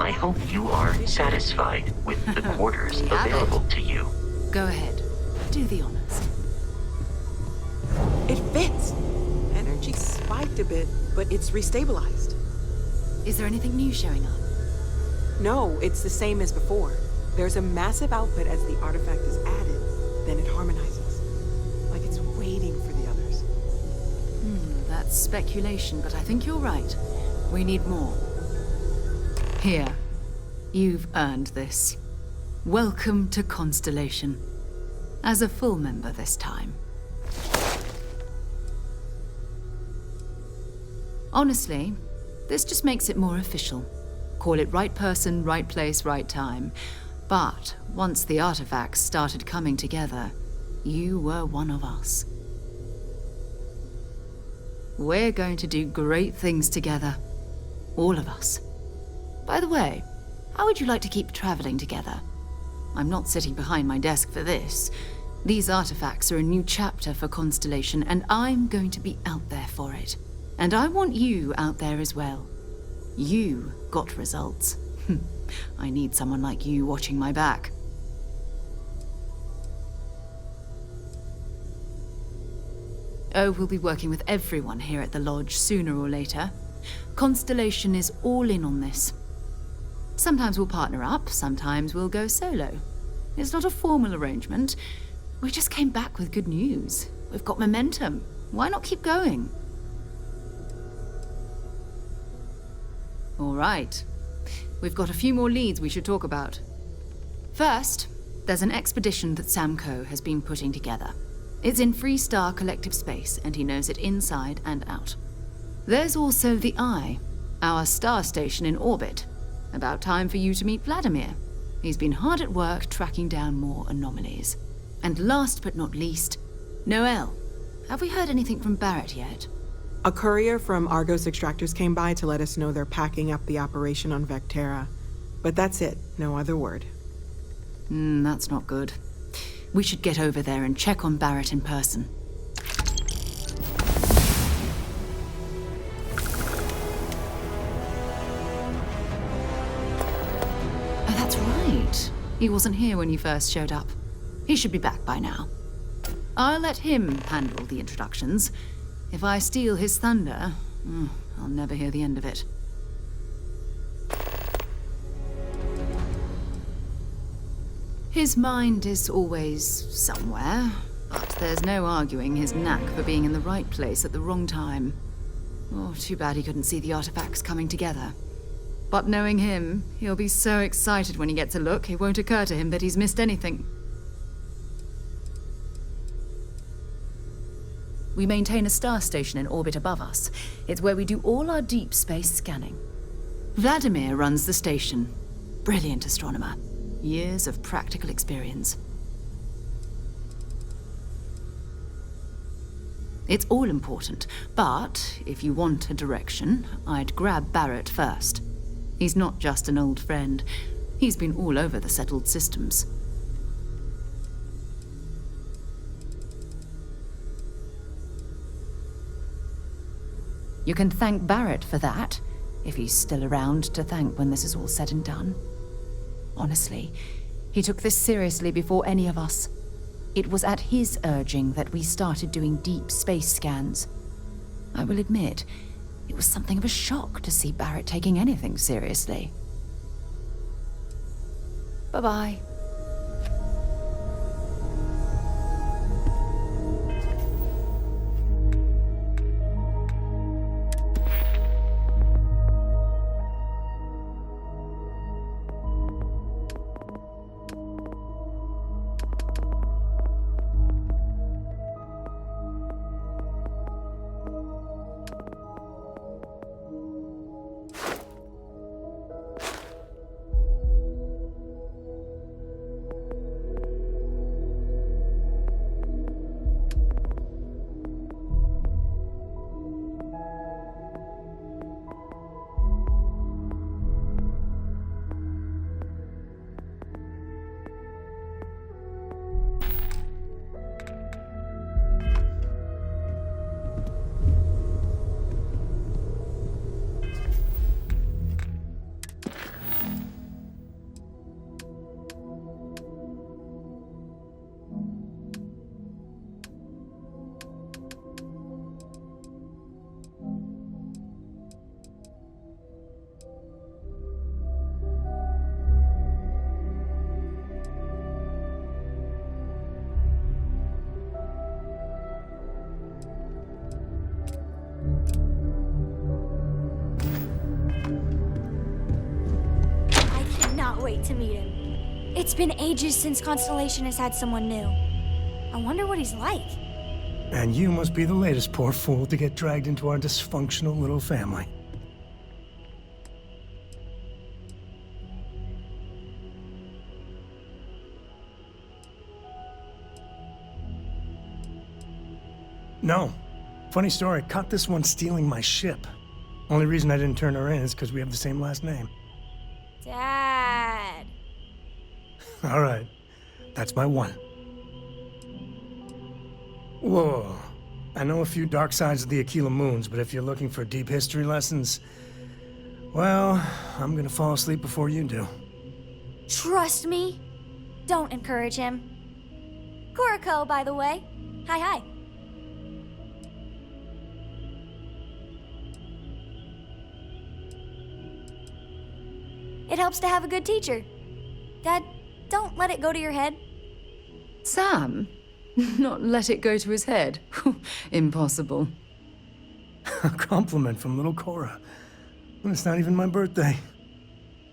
I hope you are satisfied with the quarters available to you. Go ahead. Do the honors. It fits. Energy spiked a bit, but it's restabilized. Is there anything new showing up? No, it's the same as before. There's a massive output as the artifact is added, then it harmonizes. Like it's waiting for the others. That's speculation, but I think you're right. We need more. Here. You've earned this. Welcome to Constellation. As a full member this time. Honestly, this just makes it more official. Call it right person, right place, right time. But once the artifacts started coming together, you were one of us. We're going to do great things together. All of us. By the way, how would you like to keep traveling together? I'm not sitting behind my desk for this. These artifacts are a new chapter for Constellation, and I'm going to be out there for it. And I want you out there as well. You got results. I need someone like you watching my back. Oh, we'll be working with everyone here at the Lodge sooner or later. Constellation is all in on this. Sometimes we'll partner up, sometimes we'll go solo. It's not a formal arrangement. We just came back with good news. We've got momentum. Why not keep going? All right. We've got a few more leads we should talk about. First, there's an expedition that Samco has been putting together. It's in Freestar Collective Space, and he knows it inside and out. There's also the Eye, our star station in orbit. About time for you to meet Vladimir. He's been hard at work tracking down more anomalies. And last but not least, Noel. Have we heard anything from Barrett yet? A courier from Argos Extractors came by to let us know they're packing up the operation on Vectera. But that's it, no other word. That's not good. We should get over there and check on Barrett in person. Oh, that's right. He wasn't here when you first showed up. He should be back by now. I'll let him handle the introductions. If I steal his thunder, I'll never hear the end of it. His mind is always somewhere, but there's no arguing his knack for being in the right place at the wrong time. Oh, too bad he couldn't see the artifacts coming together. But knowing him, he'll be so excited when he gets a look, it won't occur to him that he's missed anything. We maintain a star station in orbit above us. It's where we do all our deep space scanning. Vladimir runs the station. Brilliant astronomer. Years of practical experience. It's all important, but if you want a direction, I'd grab Barrett first. He's not just an old friend. He's been all over the settled systems. You can thank Barrett for that, if he's still around to thank when this is all said and done. Honestly, he took this seriously before any of us. It was at his urging that we started doing deep space scans. I will admit, it was something of a shock to see Barrett taking anything seriously. Bye-bye. cannot wait to meet him. It's been ages since Constellation has had someone new. I wonder what he's like. And you must be the latest poor fool to get dragged into our dysfunctional little family. No. Funny story, caught this one stealing my ship. Only reason I didn't turn her in is because we have the same last name. Dad. All right. That's my one. Whoa. I know a few dark sides of the Aquila Moons, but if you're looking for deep history lessons, well, I'm gonna fall asleep before you do. Trust me. Don't encourage him. Kuriko, by the way. Hi. It helps to have a good teacher. Dad, don't let it go to your head. Sam? Not let it go to his head? Impossible. A compliment from little Cora. And it's not even my birthday.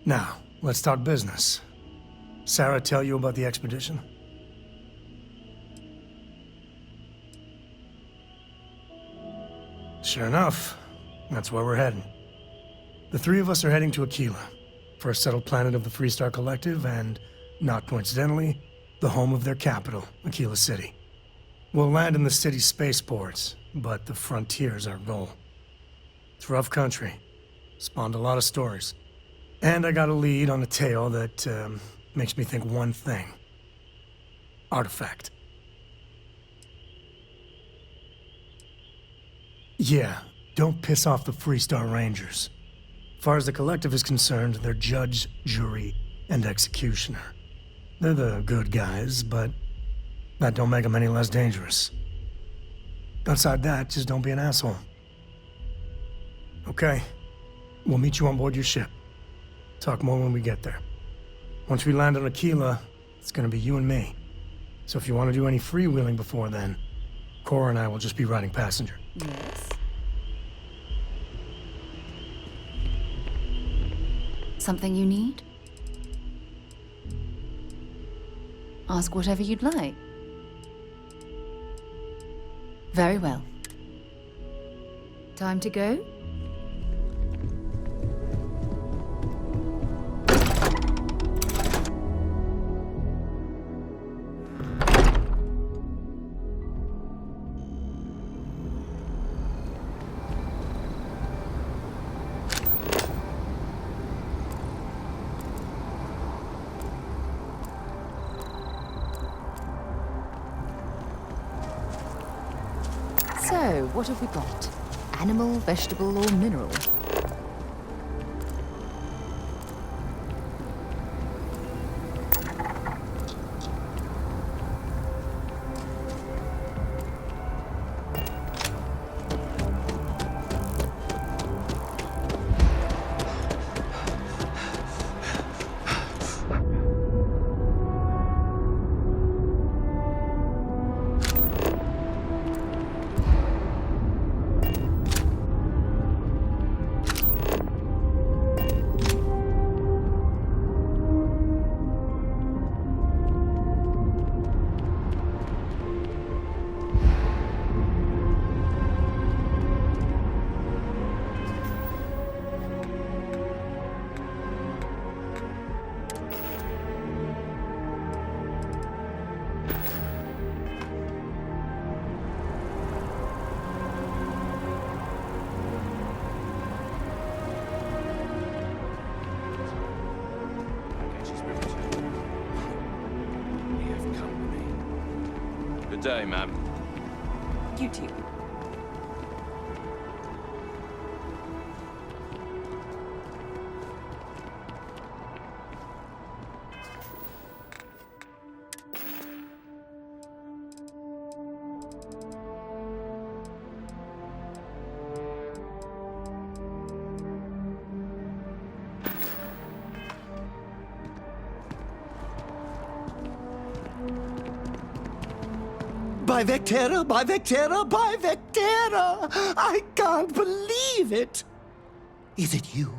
Now, let's talk business. Sarah tell you about the expedition? Sure enough, that's where we're heading. The three of us are heading to Aquila, first settled planet of the Freestar Collective, and, not coincidentally, the home of their capital, Aquila City. We'll land in the city's spaceports, but the frontier's our goal. It's rough country. Spawned a lot of stories. And I got a lead on a tale that makes me think one thing. Artifact. Yeah, don't piss off the Freestar Rangers. As far as the Collective is concerned, they're judge, jury, and executioner. They're the good guys, but that don't make them any less dangerous. Outside that, just don't be an asshole. Okay, we'll meet you on board your ship. Talk more when we get there. Once we land on Aquila, it's gonna be you and me. So if you want to do any freewheeling before then, Cora and I will just be riding passenger. Yes. Something you need? Ask whatever you'd like. Very well. Time to go? So, what have we got? Animal, vegetable, or mineral? Good day, ma'am. You too. By Vectera, by Vectera, by Vectera! I can't believe it! Is it you?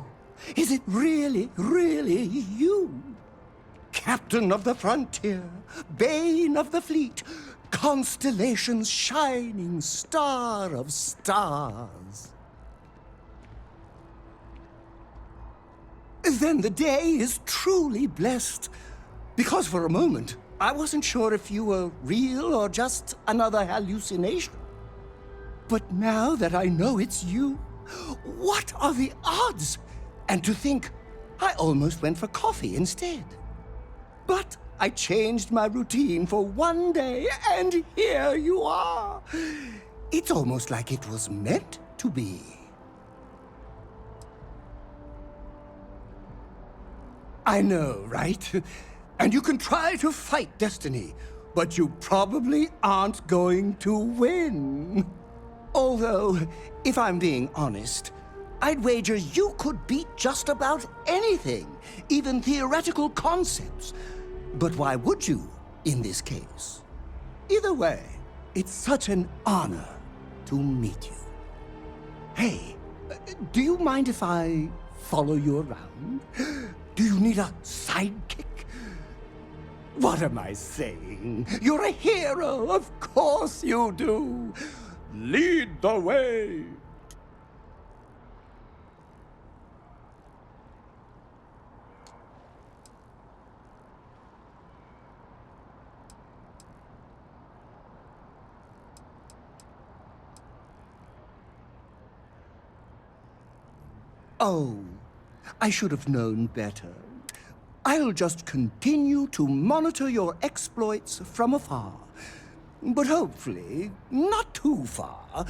Is it really, really you? Captain of the frontier, bane of the fleet, constellation's shining star of stars. Then the day is truly blessed, because for a moment, I wasn't sure if you were real or just another hallucination. But now that I know it's you, what are the odds? And to think, I almost went for coffee instead. But I changed my routine for one day, and here you are. It's almost like it was meant to be. I know, right? And you can try to fight destiny, but you probably aren't going to win. Although, if I'm being honest, I'd wager you could beat just about anything, even theoretical concepts. But why would you, in this case? Either way, it's such an honor to meet you. Hey, do you mind if I follow you around? Do you need a sidekick? What am I saying? You're a hero, of course you do. Lead the way. Oh, I should have known better. I'll just continue to monitor your exploits from afar. But hopefully, not too far,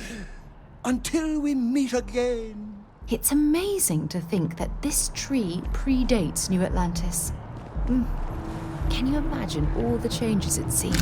until we meet again. It's amazing to think that this tree predates New Atlantis. Can you imagine all the changes it's seen?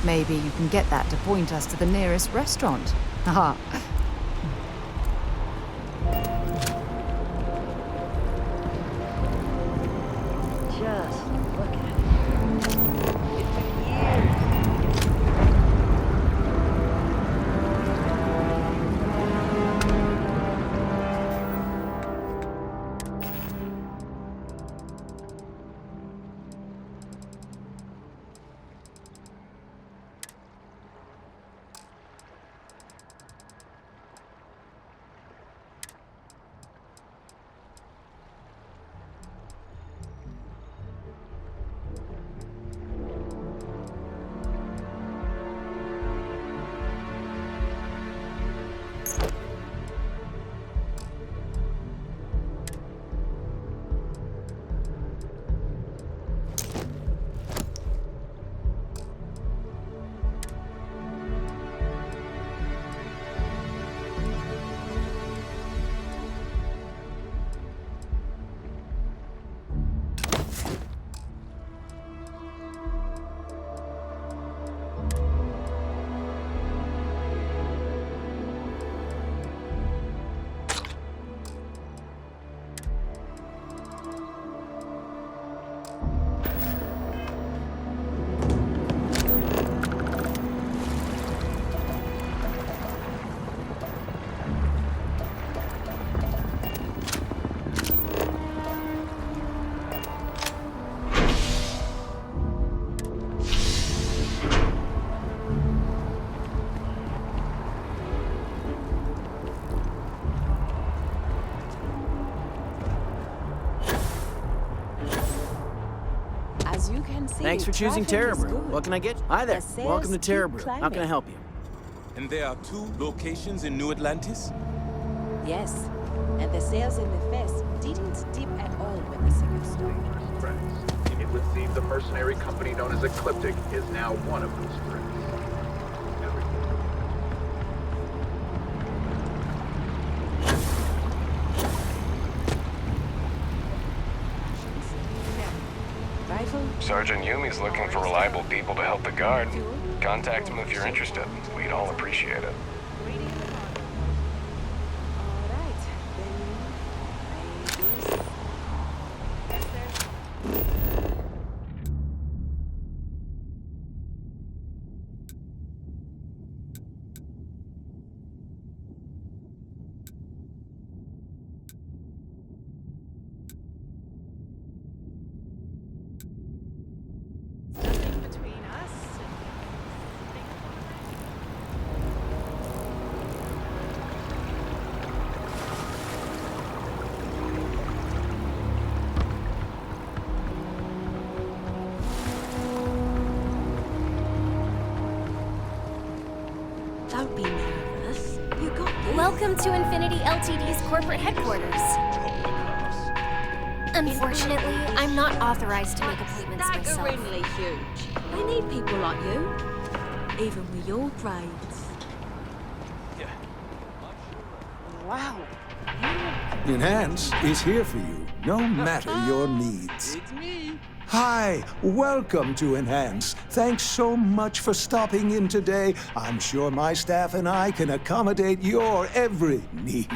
Maybe you can get that to point us to the nearest restaurant. Haha. Just look at it. It took years. Thanks for choosing Terra Brew. What can I get? Hi there. Welcome to Terra Brew. How can I help you? And there are 2 locations in New Atlantis? Yes, and the sales in the fest didn't dip at all when the second started. Friends, it would seem the mercenary company known as Ecliptic is now one of those threats. Sergeant Yumi's looking for reliable people to help the guard. Contact him if you're interested. We'd all appreciate it. Don't be nervous. You got this. Welcome to Infinity Ltd's corporate headquarters. Unfortunately, I'm not authorized to make appointments myself. Staggeringly huge. They need people like you. Even with your grades. Wow. Enhance is here for you, no matter your needs. It's me. Hi, welcome to Enhance. Thanks so much for stopping in today. I'm sure my staff and I can accommodate your every need.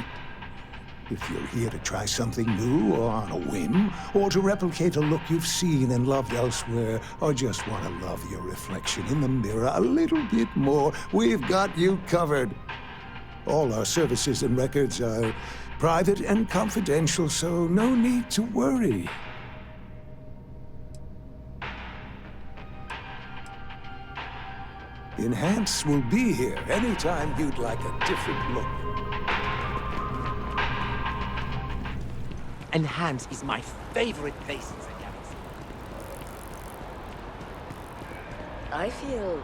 If you're here to try something new or on a whim, or to replicate a look you've seen and loved elsewhere, or just want to love your reflection in the mirror a little bit more, we've got you covered. All our services and records are private and confidential, so no need to worry. Enhance will be here anytime you'd like a different look. Enhance is my favorite place in the galaxy. I feel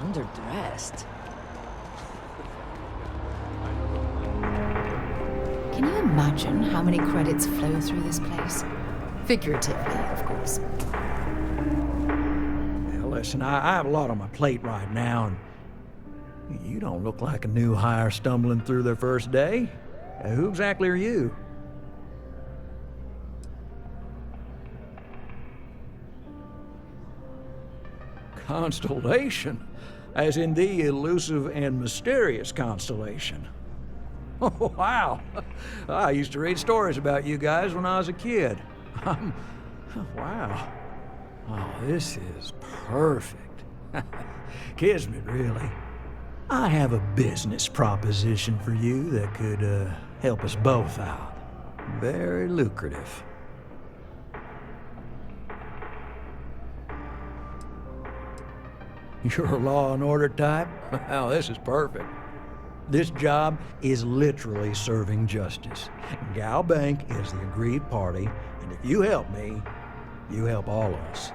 underdressed. Can you imagine how many credits flow through this place? Figuratively, of course. Listen, I have a lot on my plate right now, and you don't look like a new hire stumbling through their first day. Who exactly are you? Constellation, as in the elusive and mysterious constellation. Oh, wow. I used to read stories about you guys when I was a kid. Wow. Oh, this is perfect. Kismet, really. I have a business proposition for you that could help us both out. Very lucrative. You're a law and order type? Well, this is perfect. This job is literally serving justice. Gal Bank is the aggrieved party, and if you help me, you help all of us.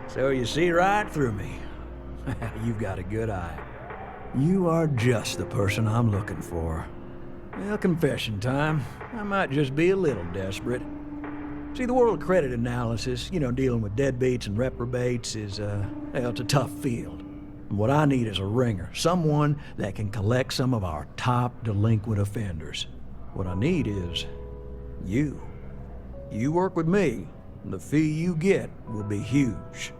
So you see right through me. You've got a good eye. You are just the person I'm looking for. Well, confession time. I might just be a little desperate. See, the world of credit analysis, dealing with deadbeats and reprobates is, it's a tough field. And what I need is a ringer, someone that can collect some of our top delinquent offenders. What I need is you. You work with me, and the fee you get will be huge.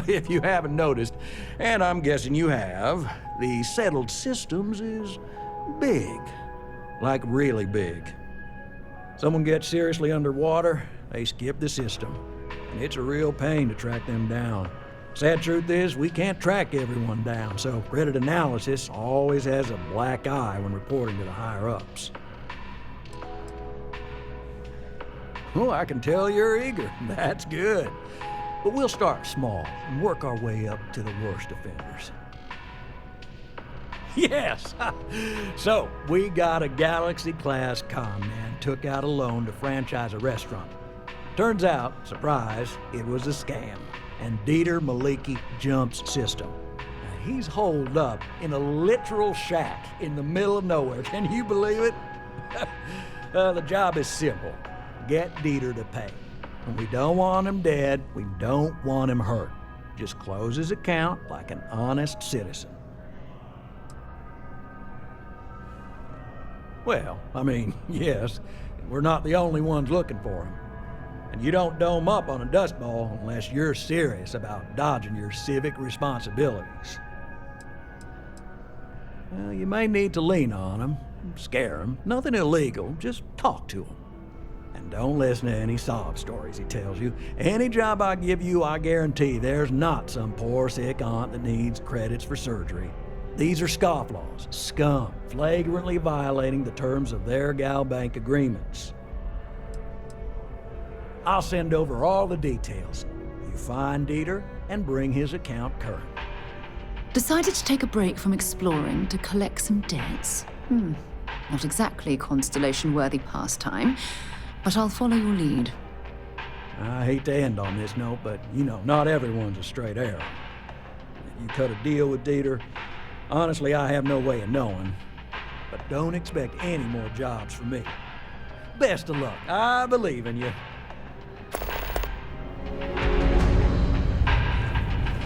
If you haven't noticed, and I'm guessing you have, the settled systems is big. Like really big. Someone gets seriously underwater, they skip the system. And it's a real pain to track them down. Sad truth is, we can't track everyone down, so credit analysis always has a black eye when reporting to the higher-ups. Oh, I can tell you're eager. That's good. But we'll start small and work our way up to the worst offenders. Yes. So, we got a Galaxy-class conman took out a loan to franchise a restaurant. Turns out, surprise, it was a scam. And Dieter Maliki jumps system. Now, he's holed up in a literal shack in the middle of nowhere. Can you believe it? The job is simple. Get Dieter to pay. And we don't want him dead. We don't want him hurt. Just close his account like an honest citizen. Well, I mean, yes, we're not the only ones looking for him. And you don't dome up on a dust ball unless you're serious about dodging your civic responsibilities. Well, you may need to lean on him, scare him. Nothing illegal, just talk to him. And don't listen to any sob stories he tells you. Any job I give you, I guarantee there's not some poor sick aunt that needs credits for surgery. These are scofflaws, scum, flagrantly violating the terms of their gal bank agreements. I'll send over all the details. You find Dieter and bring his account current. Decided to take a break from exploring to collect some debts? Not exactly Constellation-worthy pastime, but I'll follow your lead. I hate to end on this note, but you know, not everyone's a straight arrow. You cut a deal with Dieter. Honestly, I have no way of knowing, but don't expect any more jobs from me. Best of luck. I believe in you.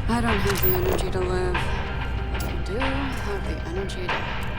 I don't have the energy to live, but I do have the energy to act.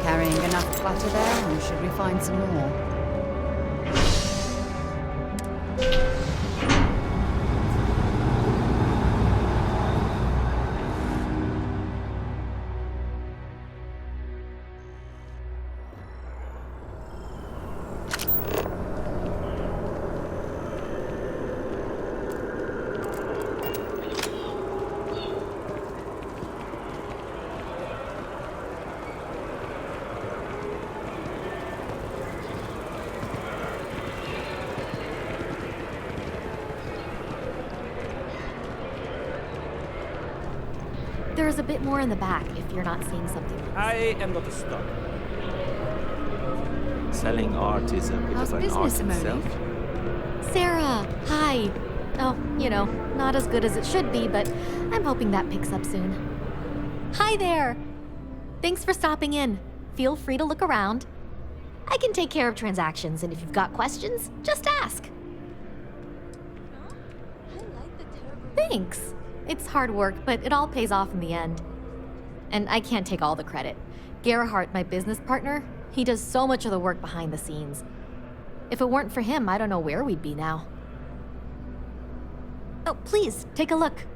Carrying enough clutter there, or should we find some more? There's a bit more in the back if you're not seeing something else. I am not a stalker. Selling art is a bit How's of an business, art Simone? itself. Sarah, hi. Oh, you know, not as good as it should be, but I'm hoping that picks up soon. Hi there. Thanks for stopping in. Feel free to look around. I can take care of transactions, and if you've got questions, just ask. Thanks. It's hard work, but it all pays off in the end. And I can't take all the credit. Gerhardt, my business partner, he does so much of the work behind the scenes. If it weren't for him, I don't know where we'd be now. Oh, please, take a look.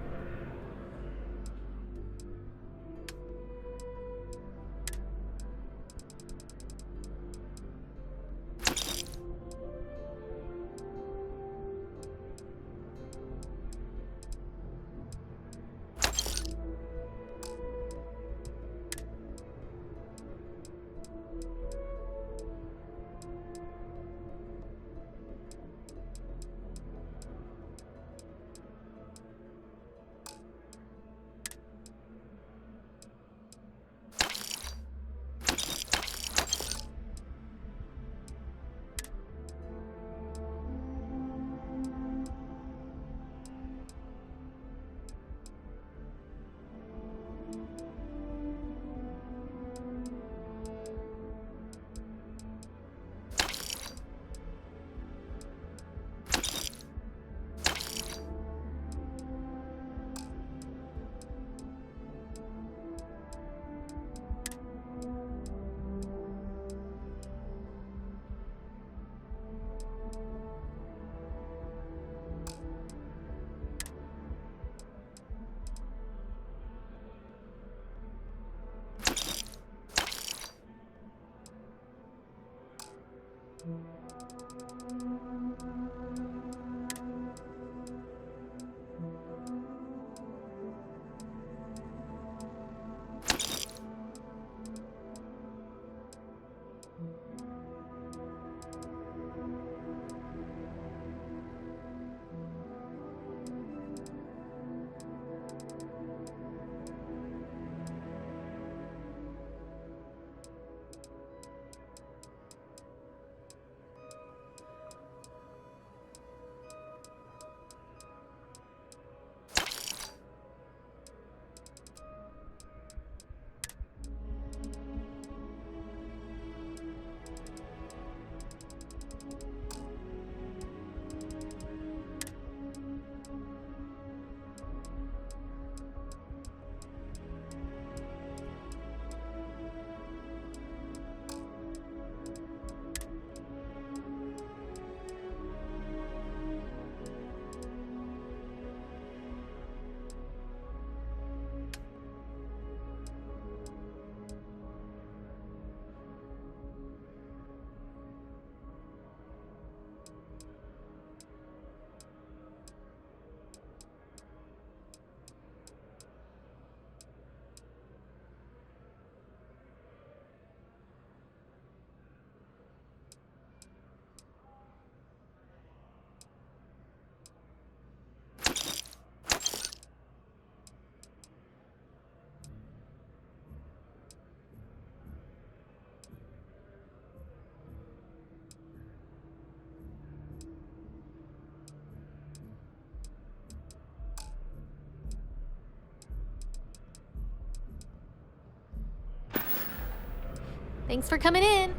Thanks for coming in.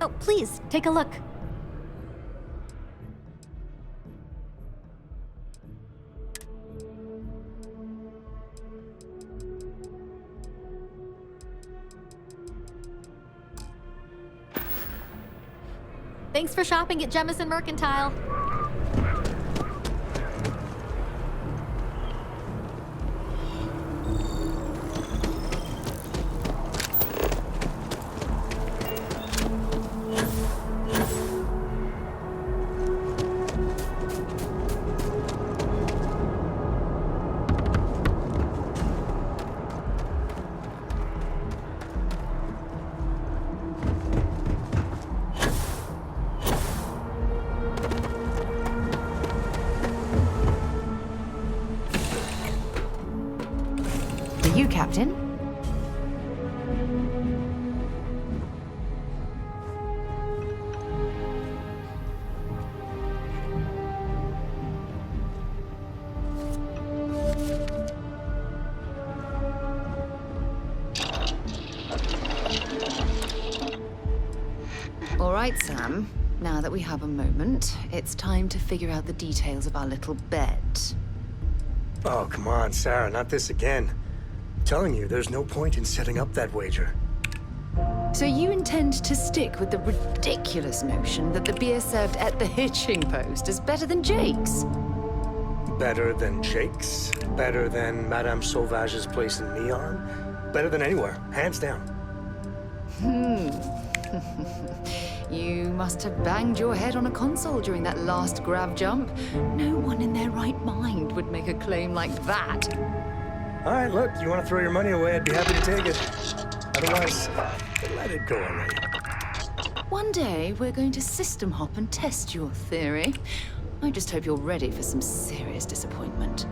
Oh, please, take a look. Thanks for shopping at Jemison Mercantile. You, Captain? All right, Sam. Now that we have a moment, it's time to figure out the details of our little bet. Oh, come on, Sarah, not this again. I'm telling you, there's no point in setting up that wager. So you intend to stick with the ridiculous notion that the beer served at the hitching post is better than Jake's? Better than Jake's? Better than Madame Sauvage's place in Neon? Better than anywhere, hands down. You must have banged your head on a console during that last grav jump. No one in their right mind would make a claim like that. All right, look, you want to throw your money away, I'd be happy to take it. Otherwise, let it go already. One day, we're going to system hop and test your theory. I just hope you're ready for some serious disappointment.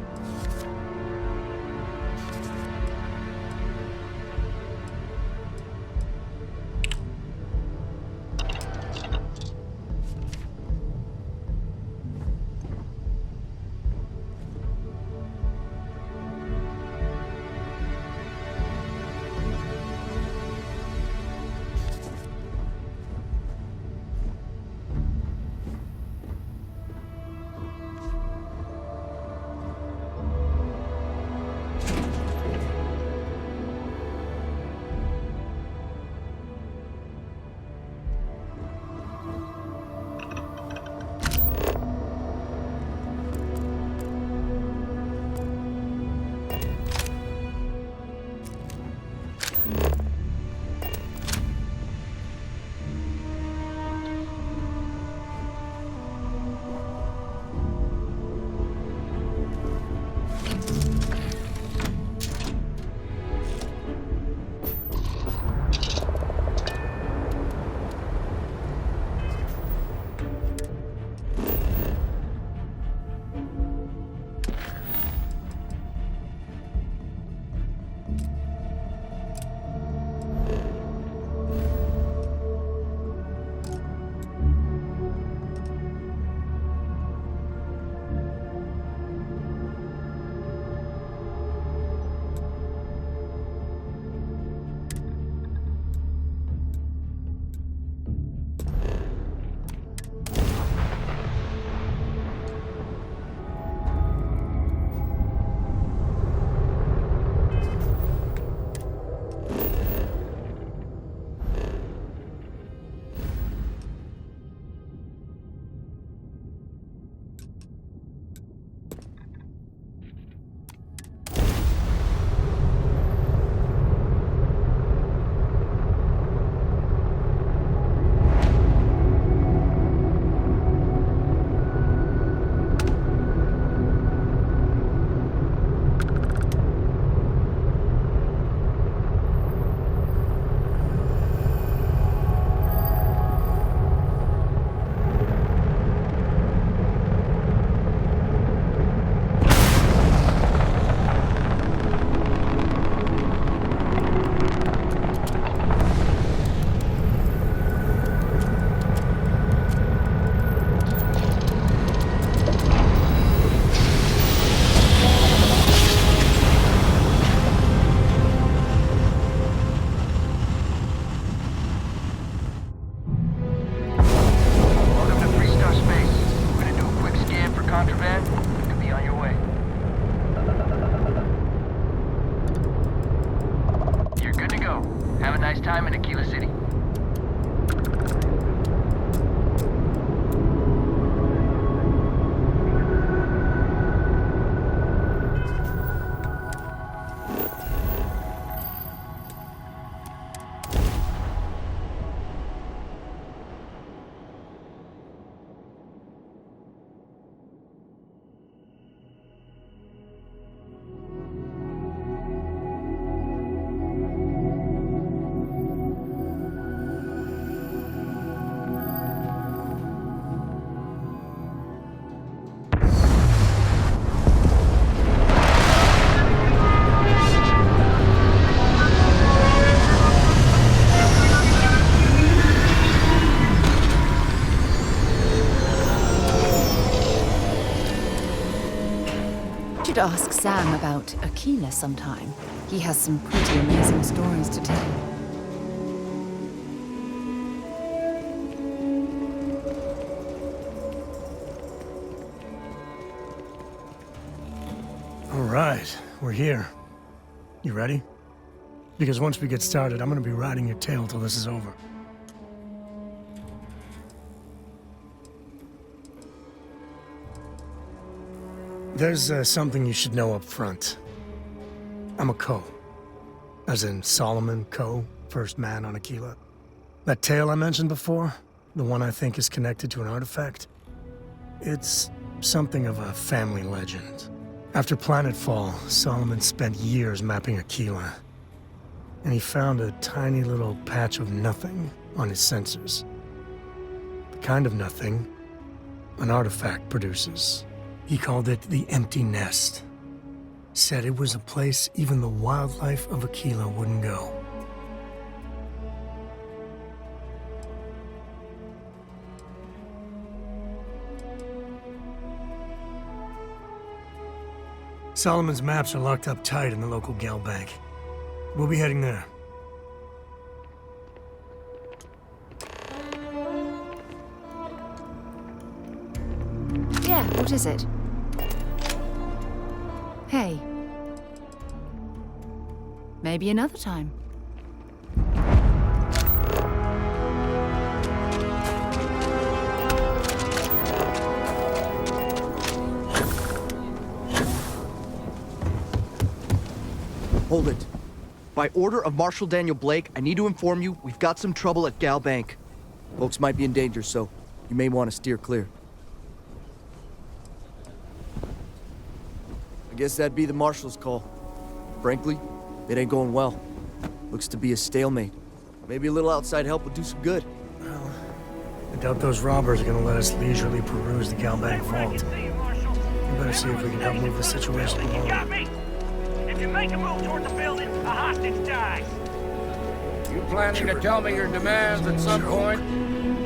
should ask Sam about Aquila sometime. He has some pretty amazing stories to tell. All right, we're here. You ready? Because once we get started, I'm gonna be riding your tail till this is over. There's something you should know up front. I'm a Co. As in Solomon Co., first man on Aquila. That tale I mentioned before, the one I think is connected to an artifact, it's something of a family legend. After Planetfall, Solomon spent years mapping Aquila, and he found a tiny little patch of nothing on his sensors. The kind of nothing an artifact produces. He called it the Empty Nest. Said it was a place even the wildlife of Aquila wouldn't go. Solomon's maps are locked up tight in the local gal bank. We'll be heading there. Yeah, what is it? Hey. Maybe another time. Hold it. By order of Marshal Daniel Blake, I need to inform you we've got some trouble at Gal Bank. Folks might be in danger, so you may want to steer clear. I guess that'd be the Marshal's call. Frankly, it ain't going well. Looks to be a stalemate. Maybe a little outside help would do some good. Well, I doubt those robbers are gonna let us leisurely peruse the gal bank vault. We better see if we can help move the situation along. If you make a move toward the building, a hostage dies. You planning to tell me your demands at some point?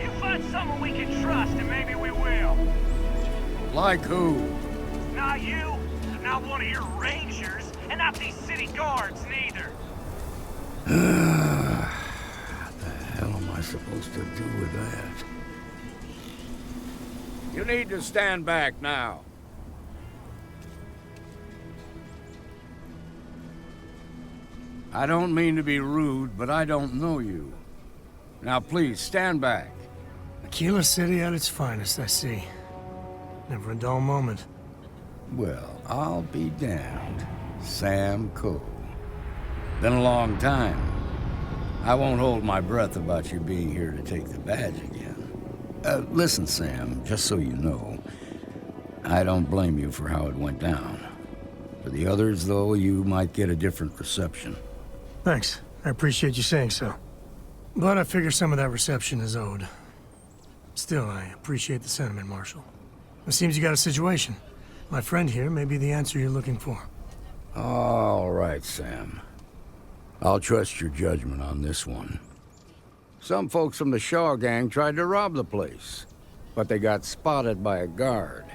You find someone we can trust, and maybe we will. Like who? Not you, not one of your rangers, and not these city guards, neither. What the hell am I supposed to do with that? You need to stand back now. I don't mean to be rude, but I don't know you. Now please, stand back. Aquila City at its finest, I see. Never a dull moment. Well, I'll be damned. Sam Coe. Been a long time. I won't hold my breath about you being here to take the badge again. Listen, Sam, just so you know, I don't blame you for how it went down. For the others, though, you might get a different reception. Thanks. I appreciate you saying so. But I figure some of that reception is owed. Still, I appreciate the sentiment, Marshal. It seems you got a situation. My friend here may be the answer you're looking for. All right, Sam. I'll trust your judgment on this one. Some folks from the Shaw gang tried to rob the place, but they got spotted by a guard.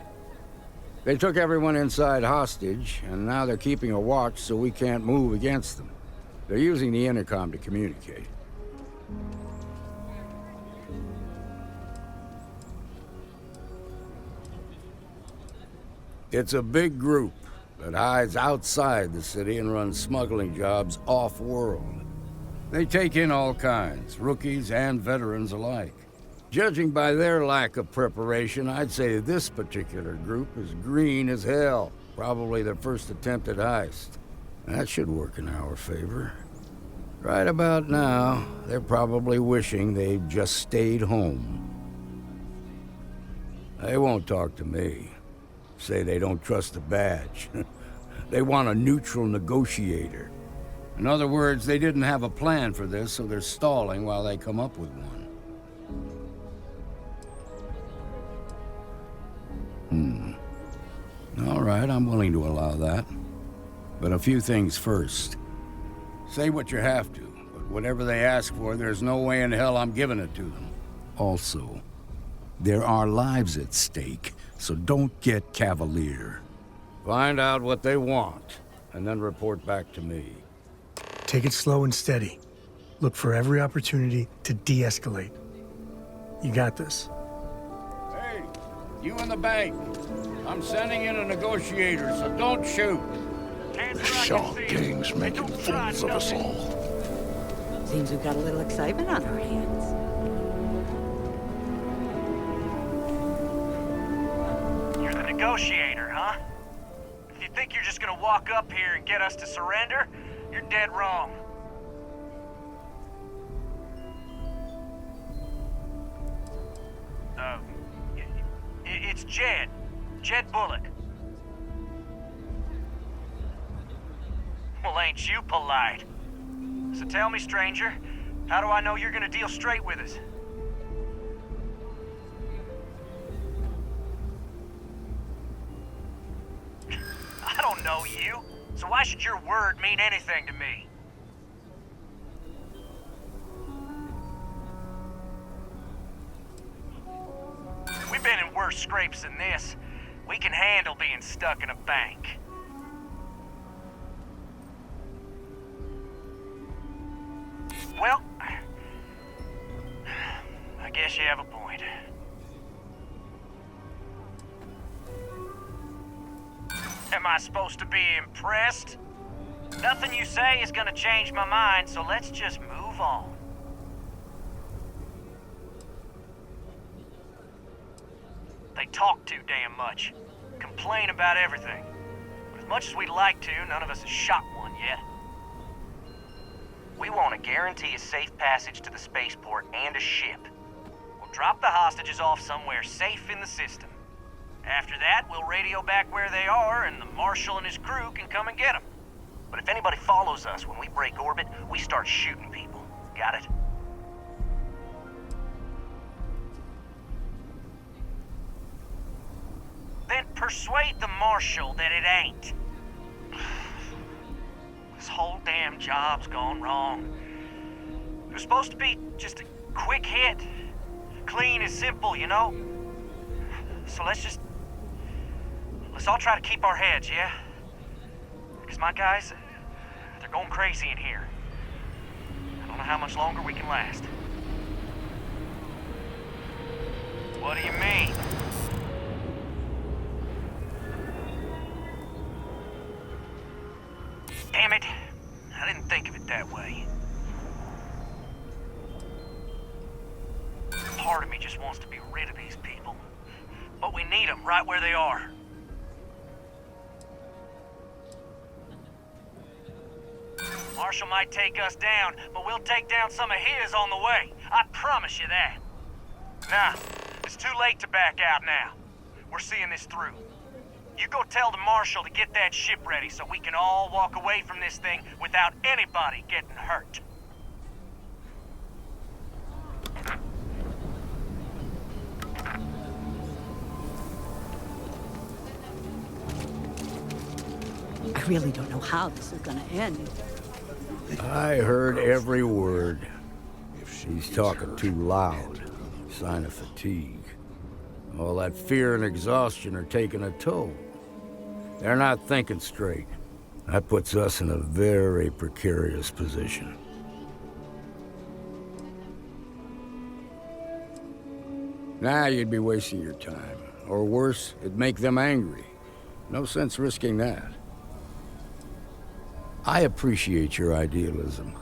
They took everyone inside hostage, and now they're keeping a watch so we can't move against them. They're using the intercom to communicate. It's a big group that hides outside the city and runs smuggling jobs off-world. They take in all kinds, rookies and veterans alike. Judging by their lack of preparation, I'd say this particular group is green as hell. Probably their first attempt at heist. That should work in our favor. Right about now, they're probably wishing they'd just stayed home. They won't talk to me. Say they don't trust the badge. They want a neutral negotiator. In other words, they didn't have a plan for this, so they're stalling while they come up with one. All right, I'm willing to allow that. But a few things first. Say what you have to, but whatever they ask for, there's no way in hell I'm giving it to them. Also, there are lives at stake, so don't get cavalier. Find out what they want, and then report back to me. Take it slow and steady. Look for every opportunity to de-escalate. You got this. Hey, you in the bank. I'm sending in a negotiator, so don't shoot. The Shaw gang's making fools of us all. Seems we've got a little excitement on our hands. You're the negotiator, huh? If you think you're just gonna walk up here and get us to surrender, you're dead wrong. It's Jed. Jed Bullock. Well, ain't you polite? So tell me, stranger, how do I know you're gonna deal straight with us? I don't know you, so why should your word mean anything to me? We've been in worse scrapes than this. We can handle being stuck in a bank. Well, I guess you have a point. Am I supposed to be impressed? Nothing you say is gonna change my mind, so let's just move on. They talk too damn much. Complain about everything. But as much as we'd like to, none of us has shot one yet. We want to guarantee a safe passage to the spaceport and a ship. We'll drop the hostages off somewhere safe in the system. After that, we'll radio back where they are, and the Marshal and his crew can come and get them. But if anybody follows us when we break orbit, we start shooting people. Got it? Then persuade the Marshal that it ain't. This whole damn job's gone wrong. It was supposed to be just a quick hit. Clean and simple, you know? So let's all try to keep our heads, yeah? Because my guys, they're going crazy in here. I don't know how much longer we can last. What do you mean? Damn it. I didn't think of it that way. Part of me just wants to be rid of these people. But we need them right where they are. Marshal might take us down, but we'll take down some of his on the way. I promise you that. Nah, it's too late to back out now. We're seeing this through. You go tell the Marshal to get that ship ready so we can all walk away from this thing without anybody getting hurt. I really don't know how this is gonna end. I heard every word. He's talking too loud. Sign of fatigue. All that fear and exhaustion are taking a toll. They're not thinking straight. That puts us in a very precarious position. Nah, you'd be wasting your time. Or worse, it'd make them angry. No sense risking that. I appreciate your idealism,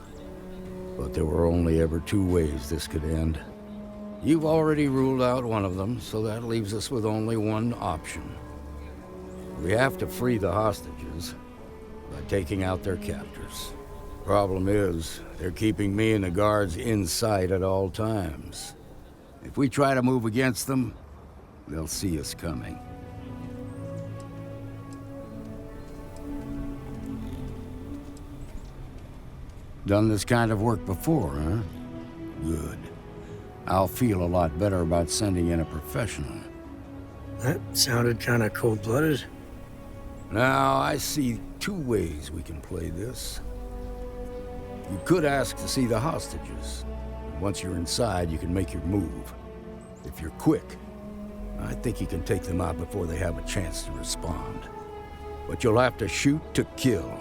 but there were only ever two ways this could end. You've already ruled out one of them, so that leaves us with only one option. We have to free the hostages by taking out their captors. Problem is, they're keeping me and the guards in sight at all times. If we try to move against them, they'll see us coming. Done this kind of work before, huh? Good. I'll feel a lot better about sending in a professional. That sounded kind of cold-blooded. Now, I see two ways we can play this. You could ask to see the hostages. Once you're inside, you can make your move. If you're quick, I think you can take them out before they have a chance to respond. but you'll have to shoot to kill.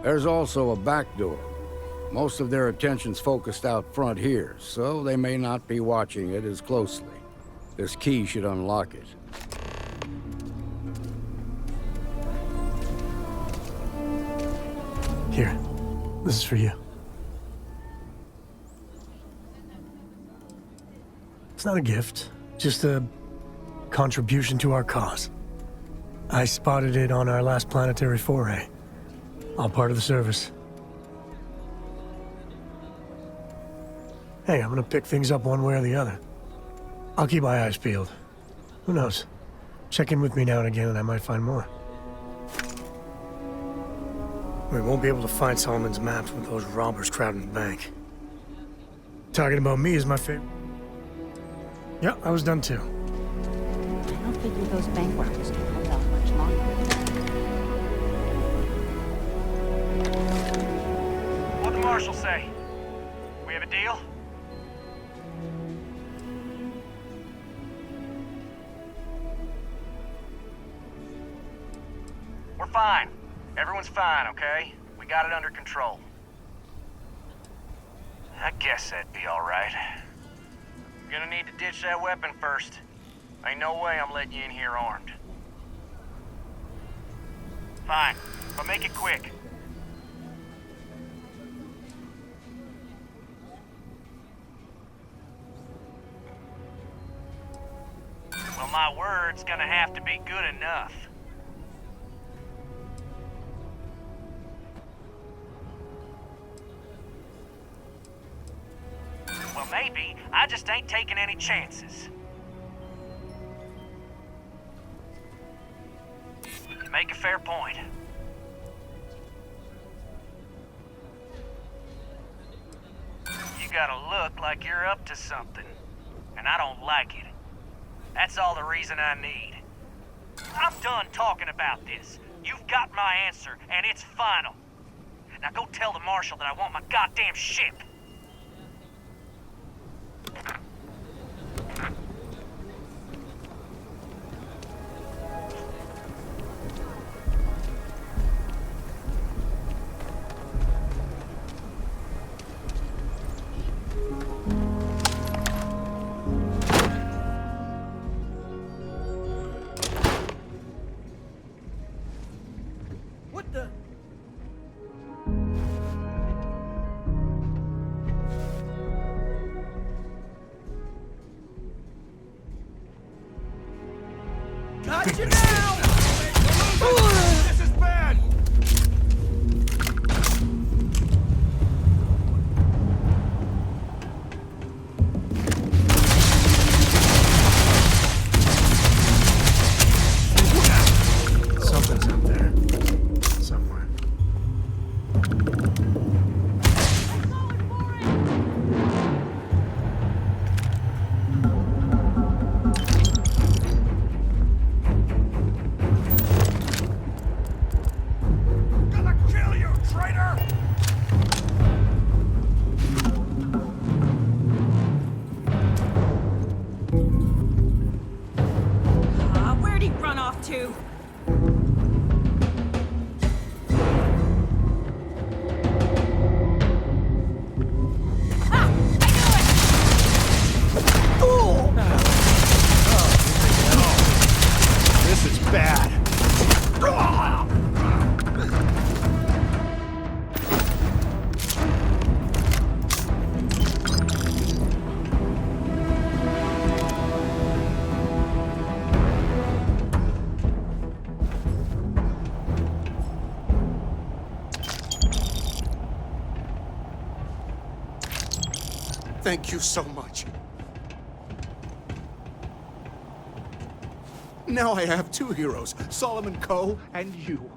There's also a back door. Most of their attention's focused out front here, so they may not be watching it as closely. This key should unlock it. Here, this is for you. It's not a gift, just a contribution to our cause. I spotted it on our last planetary foray. All part of the service. Hey, I'm gonna pick things up one way or the other. I'll keep my eyes peeled. Who knows? Check in with me now and again and I might find more. We won't be able to find Solomon's maps with those robbers crowding the bank. Talking about me is my favorite. Yeah, I was done too. I don't figure those bank robbers can hold out much longer. What'd the marshal say? We have a deal? We're fine. Everyone's fine, okay? We got it under control. I guess that'd be alright. Gonna need to ditch that weapon first. Ain't no way I'm letting you in here armed. Fine, but make it quick. Well, my word's gonna have to be good enough. Well, maybe. I just ain't taking any chances. You make a fair point. You gotta look like you're up to something. And I don't like it. That's all the reason I need. I'm done talking about this. You've got my answer, and it's final. Now go tell the marshal that I want my goddamn ship. What the? Gotcha now! This is bad! Something's up there. Somewhere. Gonna kill you, traitor! Where'd he run off to? This is bad. Thank you so much. Now I have two heroes, Solomon Coe and you.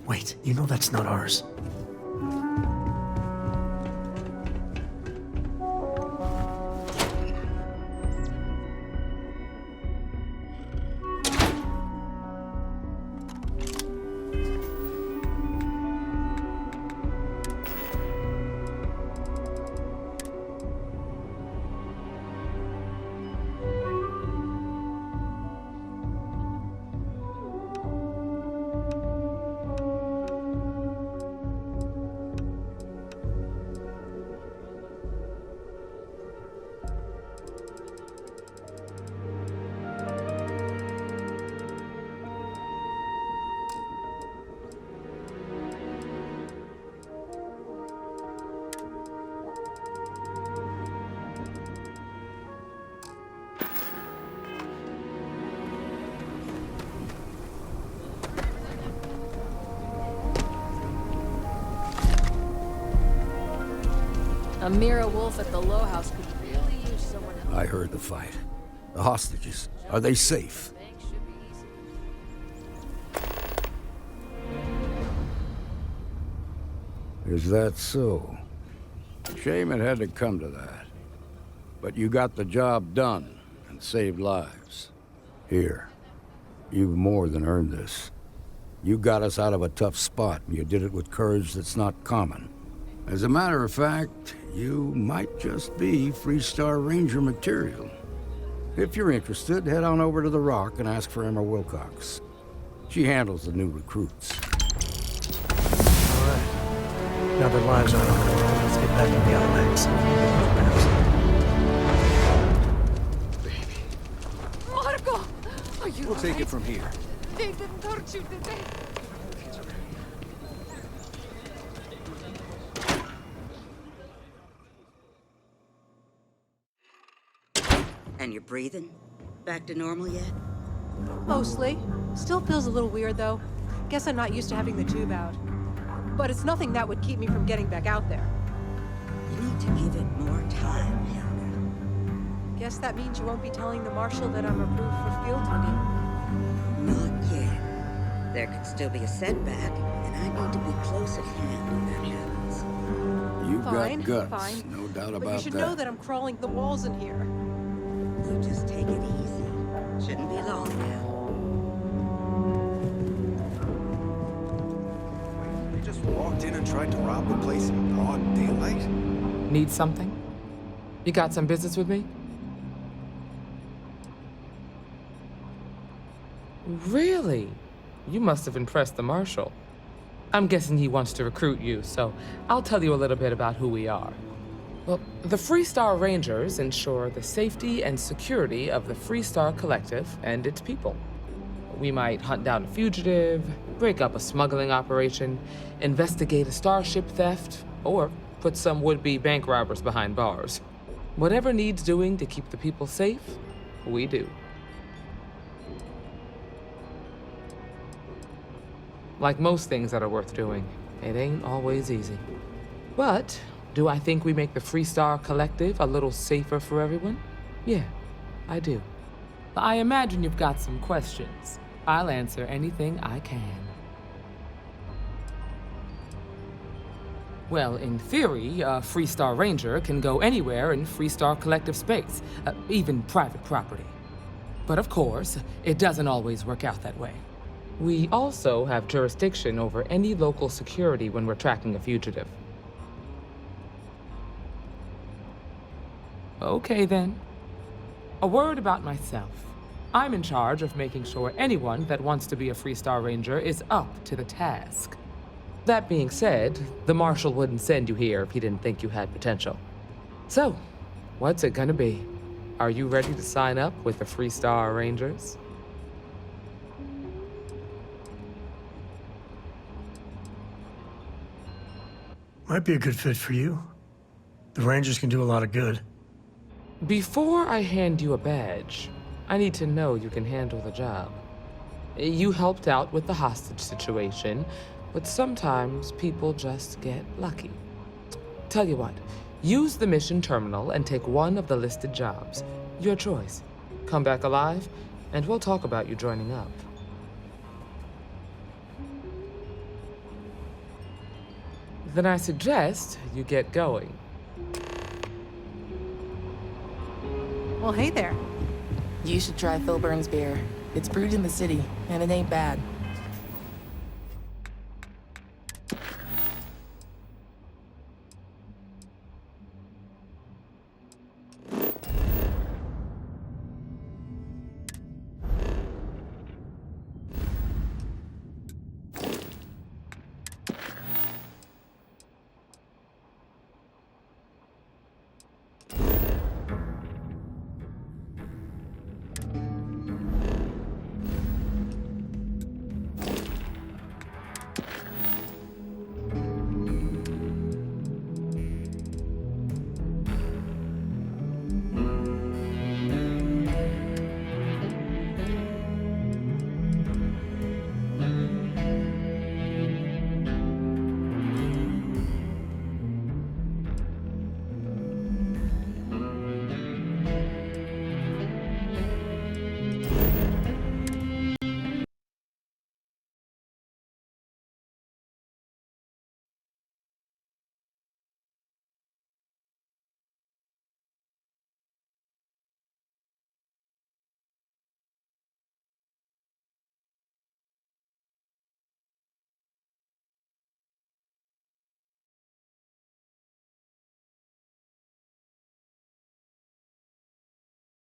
Wait, you know that's not ours. Amira Wolf at the Low House could really use someone help. I heard the fight. The hostages, are they safe? Is that so? Shame it had to come to that. But you got the job done and saved lives. Here, you've more than earned this. You got us out of a tough spot, and you did it with courage that's not common. As a matter of fact, you might just be Freestar Ranger material. If you're interested, head on over to the Rock and ask for Emma Wilcox. She handles the new recruits. All right. Now that lives are on the line, let's get back to the Outlands. Marco! Are you We'll take it from here. They didn't hurt you, did they? And you're breathing? Back to normal yet? Mostly. Still feels a little weird, though. Guess I'm not used to having the tube out. But it's nothing that would keep me from getting back out there. You need to give it more time, Helga. Guess that means you won't be telling the Marshal that I'm approved for field duty. Not yet. There could still be a setback, and I need to be close at hand when that happens. You've Fine, got guts, fine. no doubt about that. But you should know that I'm crawling the walls in here. You just take it easy. Shouldn't be long now. They just walked in and tried to rob the place in broad daylight? Need something? You got some business with me? Really? You must have impressed the Marshal. I'm guessing he wants to recruit you, so I'll tell you a little bit about who we are. Well, the Freestar Rangers ensure the safety and security of the Freestar Collective and its people. We might hunt down a fugitive, break up a smuggling operation, investigate a starship theft, or put some would-be bank robbers behind bars. Whatever needs doing to keep the people safe, we do. Like most things that are worth doing, it ain't always easy. But do I think we make the Freestar Collective a little safer for everyone? Yeah, I do. I imagine you've got some questions. I'll answer anything I can. Well, in theory, a Freestar Ranger can go anywhere in Freestar Collective space, even private property. But of course, it doesn't always work out that way. We also have jurisdiction over any local security when we're tracking a fugitive. Okay then. A word about myself. I'm in charge of making sure anyone that wants to be a Freestar Ranger is up to the task. That being said, the Marshal wouldn't send you here if he didn't think you had potential. So, what's it gonna be? Are you ready to sign up with the Freestar Rangers? Might be a good fit for you. The Rangers can do a lot of good. Before I hand you a badge, I need to know you can handle the job. You helped out with the hostage situation, but sometimes people just get lucky. Tell you what, use the mission terminal and take one of the listed jobs. Your choice. Come back alive, and we'll talk about you joining up. Then I suggest you get going. Well, hey there. You should try Phil Burns' beer. It's brewed in the city, and it ain't bad.